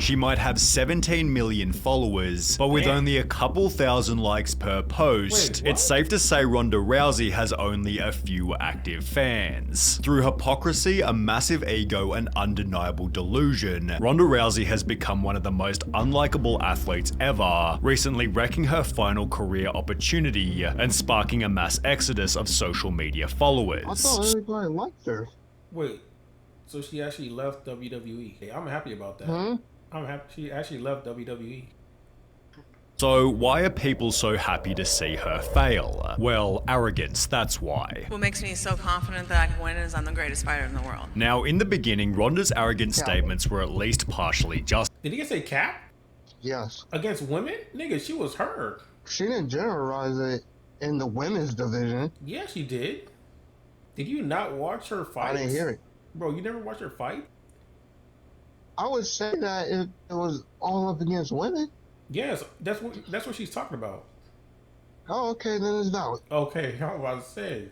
she might have 17 million followers, but with only a couple thousand likes per post, it's safe to say Ronda Rousey has only a few active fans. Through hypocrisy, a massive ego, and undeniable delusion, Ronda Rousey has become one of the most unlikable athletes ever, recently wrecking her final career opportunity and sparking a mass exodus of social media followers. I thought everybody liked her. Wait, so she actually left WWE. I'm happy about that. I'm happy she actually left WWE. So why are people so happy to see her fail? Well, arrogance, that's why. What makes me so confident that I can win is I'm the greatest fighter in the world. Now, in the beginning, Ronda's arrogant statements were at least partially just. Did he say cap? Yes. Against women? Nigga, she was hurt. She didn't generalize it in the women's division. Yeah, she did. Did you not watch her fight? I didn't hear it. Bro, you never watched her fight? I would say that if it was all up against women. Yes, that's what she's talking about. Oh, okay, then it's valid. Okay, I was about to say.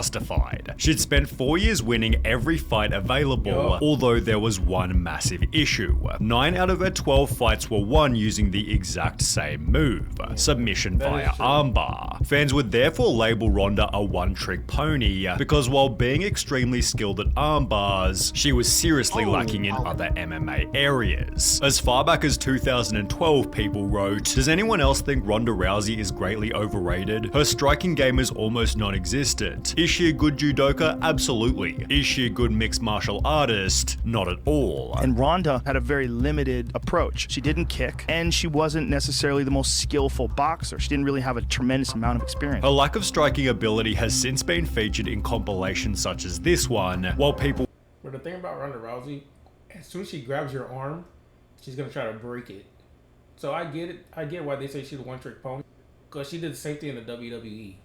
Justified. She'd spent 4 years winning every fight available, although there was one massive issue. 9 out of her 12 fights were won using the exact same move, submission via armbar. Fans would therefore label Ronda a one-trick pony, because while being extremely skilled at armbars, she was seriously lacking in other MMA areas. As far back as 2012, people wrote, "Does anyone else think Ronda Rousey is greatly overrated? Her striking game is almost non-existent. Is she a good judoka? Absolutely. Is she a good mixed martial artist? Not at all." And Ronda had a very limited approach. She didn't kick, and she wasn't necessarily the most skillful boxer. She didn't really have a tremendous amount of experience. Her lack of striking ability has since been featured in compilations such as this one, while people... But the thing about Ronda Rousey, as soon as she grabs your arm, she's going to try to break it. So I get it. I get why they say she's a one-trick pony, because she did the same thing in the WWE.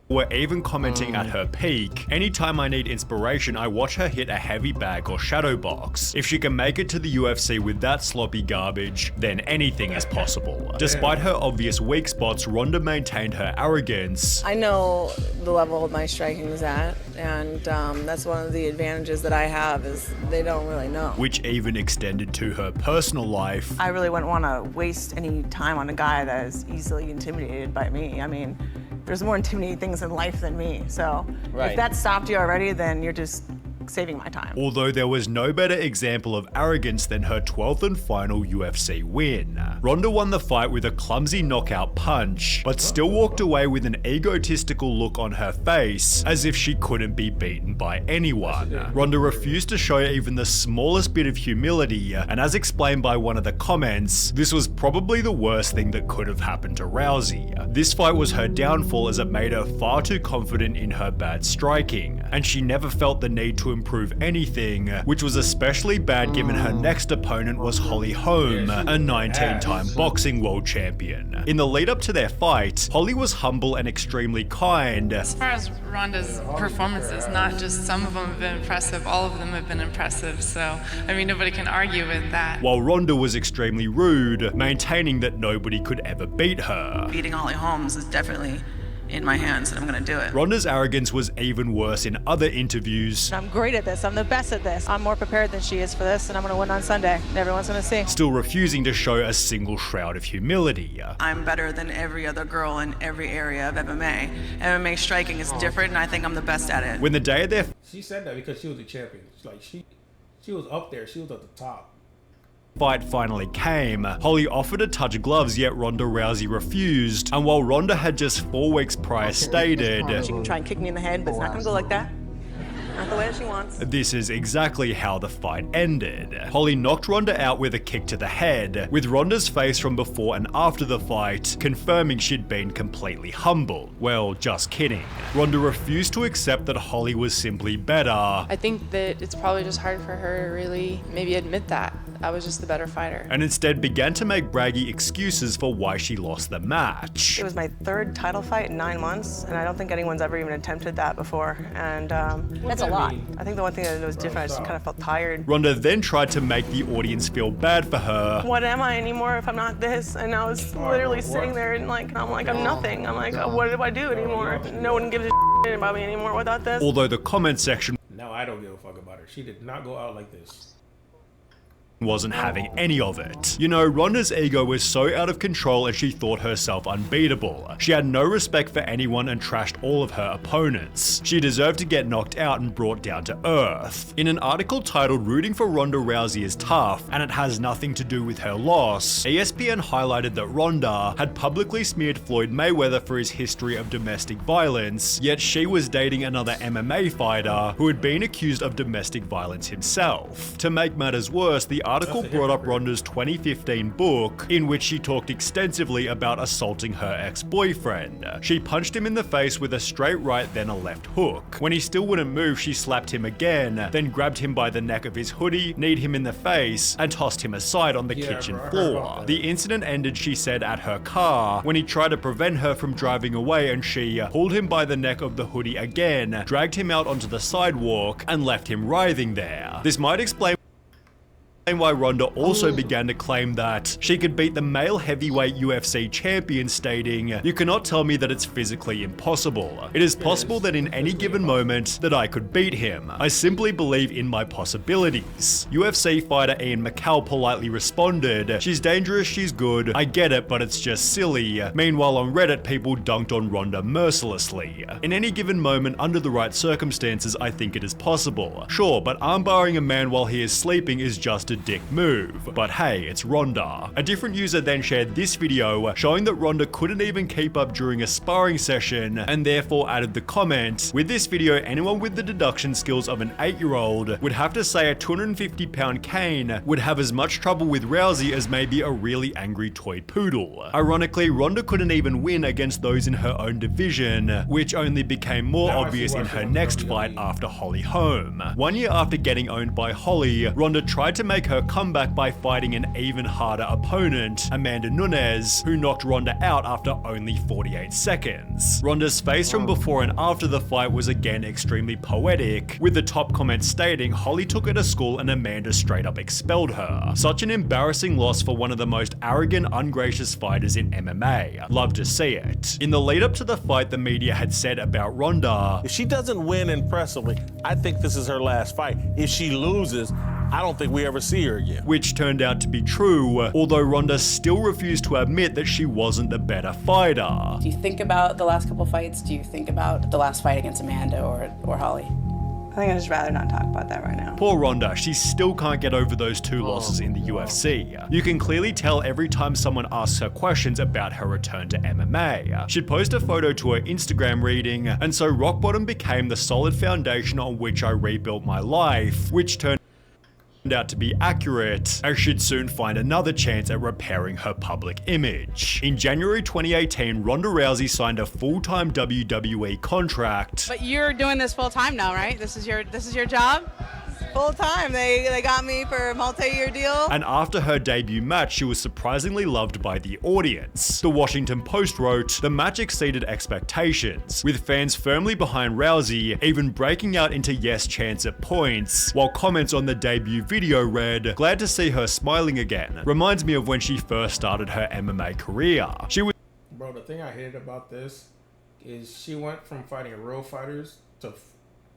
were even commenting at her peak. Anytime I need inspiration, I watch her hit a heavy bag or shadow box. If she can make it to the UFC with that sloppy garbage, then anything is possible. Despite her obvious weak spots, Ronda maintained her arrogance. I know the level my striking is at, and that's one of the advantages that I have is they don't really know. Which even extended to her personal life. I really wouldn't want to waste any time on a guy that is easily intimidated by me. I mean, there's more intimidating things in life than me, so if that stopped you already, then you're just saving my time. Although there was no better example of arrogance than her 12th and final UFC win. Ronda won the fight with a clumsy knockout punch, but still walked away with an egotistical look on her face, as if she couldn't be beaten by anyone. Ronda refused to show even the smallest bit of humility, and as explained by one of the comments, this was probably the worst thing that could have happened to Rousey. This fight was her downfall as it made her far too confident in her bad striking, and she never felt the need to improve anything, which was especially bad given her next opponent was Holly Holm, a 19-time boxing world champion. In the lead up to their fight, Holly was humble and extremely kind. As far as Ronda's performances, not just some of them have been impressive, all of them have been impressive, so I mean nobody can argue with that. While Ronda was extremely rude, maintaining that nobody could ever beat her. Beating Holly Holmes is definitely in my hands, and I'm gonna do it. Ronda's arrogance was even worse in other interviews. I'm great at this, I'm the best at this. I'm more prepared than she is for this, and I'm gonna win on Sunday. Everyone's gonna see. Still refusing to show a single shroud of humility. I'm better than every other girl in every area of MMA. MMA striking is different, and I think I'm the best at it. When the day of their She said that because she was a champion. Like she was up there, she was at the top. fight finally came, Holly offered to touch gloves, yet Ronda Rousey refused, and while Ronda had just 4 weeks prior stated, She can try and kick me in the head, but it's not gonna go like that. Not the way she wants. this is exactly how the fight ended. Holly knocked Ronda out with a kick to the head, with Ronda's face from before and after the fight confirming she'd been completely humbled. Well, just kidding. Ronda refused to accept that Holly was simply better. I think that it's probably just hard for her to really maybe admit that. I was just the better fighter. And instead began to make braggy excuses for why she lost the match. It was my 3rd title fight in 9 months, and I don't think anyone's ever even attempted that before, and that's a lot. I think the one thing that was different, I just kind of felt tired. Ronda then tried to make the audience feel bad for her. What am I anymore if I'm not this? And I was literally sitting there and I'm like, I'm nothing. I'm like, what do I do anymore? No one gives a shit about me anymore without this. Although the comment section Now I don't give a fuck about her. She did not go out like this. wasn't having any of it. You know, Ronda's ego was so out of control and she thought herself unbeatable. She had no respect for anyone and trashed all of her opponents. She deserved to get knocked out and brought down to earth. In an article titled "Rooting for Ronda Rousey is Tough and It Has Nothing to Do with Her Loss," ESPN highlighted that Ronda had publicly smeared Floyd Mayweather for his history of domestic violence, yet she was dating another MMA fighter who had been accused of domestic violence himself. To make matters worse, the article brought up Ronda's 2015 book, in which she talked extensively about assaulting her ex-boyfriend. She punched him in the face with a straight right, then a left hook. When he still wouldn't move, she slapped him again, then grabbed him by the neck of his hoodie, kneed him in the face, and tossed him aside on the kitchen floor. The incident ended, she said, at her car, when he tried to prevent her from driving away, and she pulled him by the neck of the hoodie again, dragged him out onto the sidewalk, and left him writhing there. This might explain why Ronda also began to claim that she could beat the male heavyweight UFC champion, stating, "You cannot tell me that it's physically impossible. It is possible that in any given moment that I could beat him. I simply believe in my possibilities." UFC fighter Ian McCall politely responded, "She's dangerous, she's good, I get it, but it's just silly." Meanwhile, on Reddit, people dunked on Ronda mercilessly. "In any given moment, under the right circumstances, I think it is possible. Sure, but armbarring a man while he is sleeping is just a dick move. But hey, it's Ronda." A different user then shared this video showing that Ronda couldn't even keep up during a sparring session, and therefore added the comment, "With this video, anyone with the deduction skills of an 8-year-old would have to say a 250-pound cane would have as much trouble with Rousey as maybe a really angry toy poodle." Ironically, Ronda couldn't even win against those in her own division, which only became more obvious in her next fight after Holly Holm. 1 year after getting owned by Holly, Ronda tried to make her comeback by fighting an even harder opponent, Amanda Nunes, who knocked Ronda out after only 48 seconds. Ronda's face from before and after the fight was again extremely poetic, with the top comment stating Holly took her to school and Amanda straight up expelled her. Such an embarrassing loss for one of the most arrogant, ungracious fighters in MMA. Love to see it. In the lead up to the fight, the media had said about Ronda, "If she doesn't win impressively, I think this is her last fight. If she loses, I don't think we ever see her again." Which turned out to be true, although Ronda still refused to admit that she wasn't the better fighter. Do you think about the last couple fights? Do you think about the last fight against Amanda or Holly? I think I'd just rather not talk about that right now. Poor Ronda, she still can't get over those 2 losses in the UFC. You can clearly tell every time someone asks her questions about her return to MMA. She'd post a photo to her Instagram reading, "And so rock bottom became the solid foundation on which I rebuilt my life," which turned out to be accurate, as she'd soon find another chance at repairing her public image. In January 2018, Ronda Rousey signed a full-time WWE contract. But you're doing this full time now, right? This is your job? Full time. They got me for a multi-year deal. And after her debut match, she was surprisingly loved by the audience. The Washington Post wrote, "The match exceeded expectations, with fans firmly behind Rousey, even breaking out into yes chants at points, while comments on the debut video read, 'Glad to see her smiling again. Reminds me of when she first started her MMA career.'" She was Bro, the thing I hated about this is she went from fighting real fighters to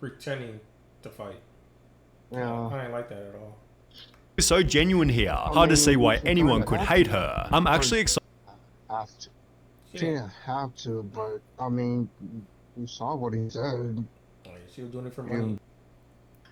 pretending to fight. Yeah. I ain't like that at all. so genuine here. Hard to see why anyone could hate her. I'm actually excited. She didn't have to, but I mean, you saw what he said. She was doing it for money.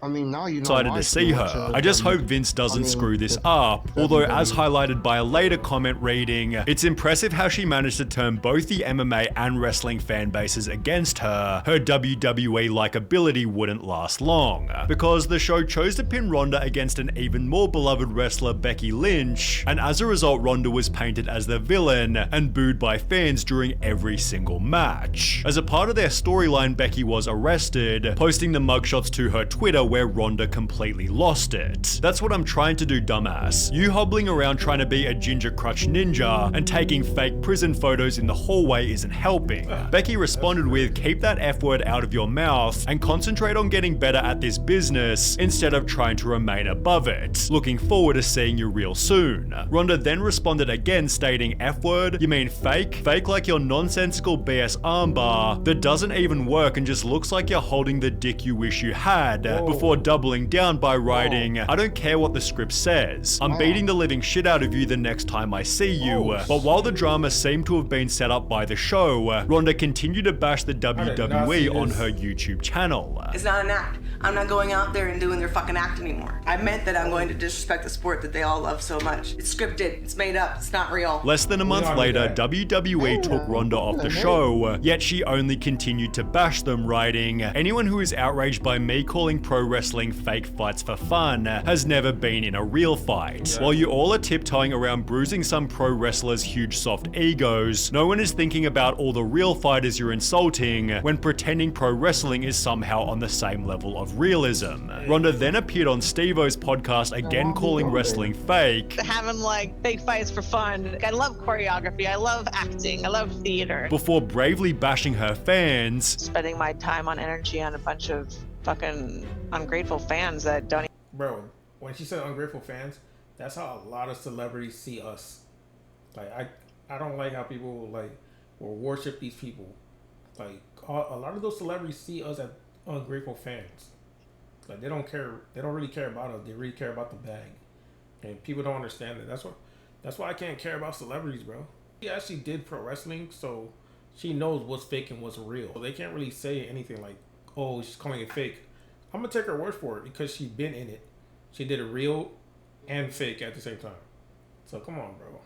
I mean, now you know. Excited to see her. I just hope Vince doesn't screw this up. Although, as highlighted by a later comment reading, "It's impressive how she managed to turn both the MMA and wrestling fan bases against her. Her WWE likability wouldn't last long." Because the show chose to pin Ronda against an even more beloved wrestler, Becky Lynch, and as a result, Ronda was painted as the villain and booed by fans during every single match. As a part of their storyline, Becky was arrested, posting the mugshots to her Twitter where Ronda completely lost it. "That's what I'm trying to do, dumbass. You hobbling around trying to be a ginger crutch ninja and taking fake prison photos in the hallway isn't helping." Becky responded with, "Keep that F word out of your mouth and concentrate on getting better at this business instead of trying to remain above it. Looking forward to seeing you real soon." Ronda then responded again stating, "F word? You mean fake? Fake like your nonsensical BS armbar that doesn't even work and just looks like you're holding the dick you wish you had," before doubling down by writing, "I don't care what the script says. I'm beating the living shit out of you the next time I see you." But while the drama seemed to have been set up by the show, Ronda continued to bash the WWE on her YouTube channel. It's not an act. I'm not going out there and doing their fucking act anymore. I meant that I'm going to disrespect the sport that they all love so much. It's scripted, it's made up, it's not real. Less than a month later, WWE took Ronda off the show, yet she only continued to bash them, writing, "Anyone who is outraged by me calling pro wrestling fake fights for fun has never been in a real fight. While you all are tiptoeing around bruising some pro wrestlers' huge soft egos, no one is thinking about all the real fighters you're insulting when pretending pro wrestling is somehow on the same level of realism." Ronda then appeared on Steve-O's podcast again calling wrestling fake. Having like fake fights for fun. I love choreography. I love acting. I love theater. Before bravely bashing her fans. Spending my time on energy on a bunch of fucking ungrateful fans that don't. Bro, when she said ungrateful fans, that's how a lot of celebrities see us. Like I don't like how people like will worship these people. Like a lot of those celebrities see us as ungrateful fans. Like they don't care. They don't really care about us. They really care about the bag, and people don't understand that. That's why I can't care about celebrities, bro. She actually did pro wrestling, so she knows what's fake and what's real. They can't really say anything like, "Oh, she's calling it fake." I'm gonna take her word for it because she's been in it. She did it real and fake at the same time. So come on, bro.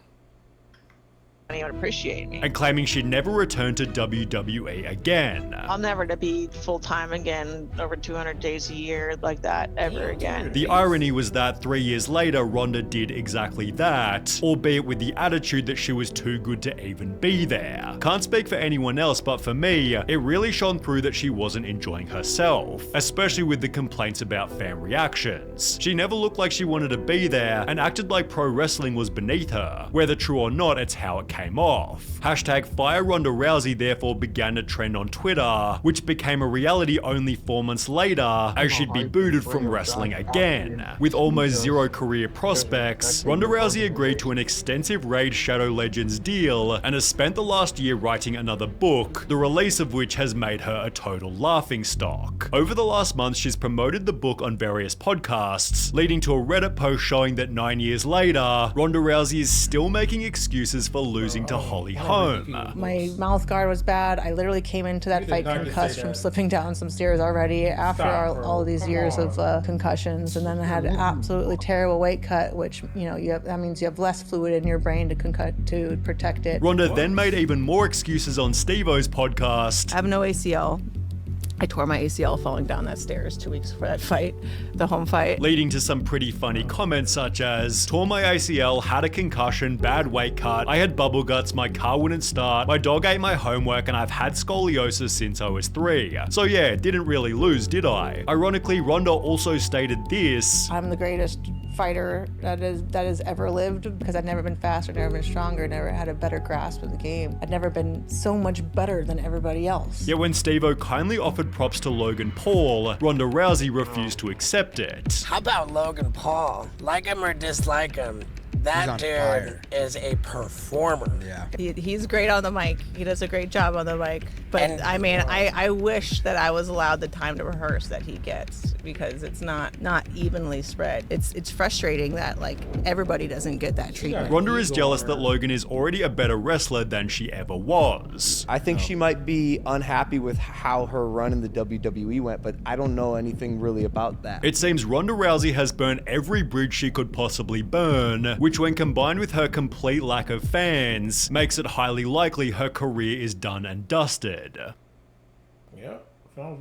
Anyone appreciate me. And claiming she'd never return to WWE again. I'll never to be full-time again over 200 days a year like that ever again. The irony was that 3 years later, Ronda did exactly that, albeit with the attitude that she was too good to even be there. Can't speak for anyone else, but for me, it really shone through that she wasn't enjoying herself, especially with the complaints about fan reactions. She never looked like she wanted to be there and acted like pro wrestling was beneath her. Whether true or not, it's how it came off. Hashtag Fire Ronda Rousey therefore began to trend on Twitter, which became a reality only 4 months later as she'd be booted from wrestling again. With almost zero career prospects, Ronda Rousey agreed to an extensive Raid Shadow Legends deal and has spent the last year writing another book, the release of which has made her a total laughingstock. Over the last month, she's promoted the book on various podcasts, leading to a Reddit post showing that 9 years later, Ronda Rousey is still making excuses for losing to Holly Holm. My mouth guard was bad. I literally came into that fight concussed from slipping down some stairs already after all these years of concussions, and then I had an absolutely terrible weight cut, which that means you have less fluid in your brain to protect it. Ronda then made even more excuses on Steve-O's podcast. I have no ACL. I tore my ACL falling down that stairs 2 weeks before that fight, the home fight. Leading to some pretty funny comments such as, "Tore my ACL, had a concussion, bad weight cut, I had bubble guts, my car wouldn't start, my dog ate my homework, and I've had scoliosis since I was 3. So yeah, didn't really lose, did I?" Ironically, Ronda also stated this: "I'm the greatest fighter that has ever lived because I've never been faster, never been stronger, never had a better grasp of the game. I've never been so much better than everybody else." Yet when Steve-O kindly offered props to Logan Paul, Ronda Rousey refused to accept it. How about Logan Paul? Like him or dislike him, that dude is a performer. Yeah. He's great on the mic. He does a great job on the mic. But I wish that I was allowed the time to rehearse that he gets, because it's not evenly spread. It's frustrating that like everybody doesn't get that treatment. Ronda is jealous that Logan is already a better wrestler than she ever was. I think she might be unhappy with how her run in the WWE went, but I don't know anything really about that. It seems Ronda Rousey has burned every bridge she could possibly burn, which when combined with her complete lack of fans, makes it highly likely her career is done and dusted. Yeah, sounds like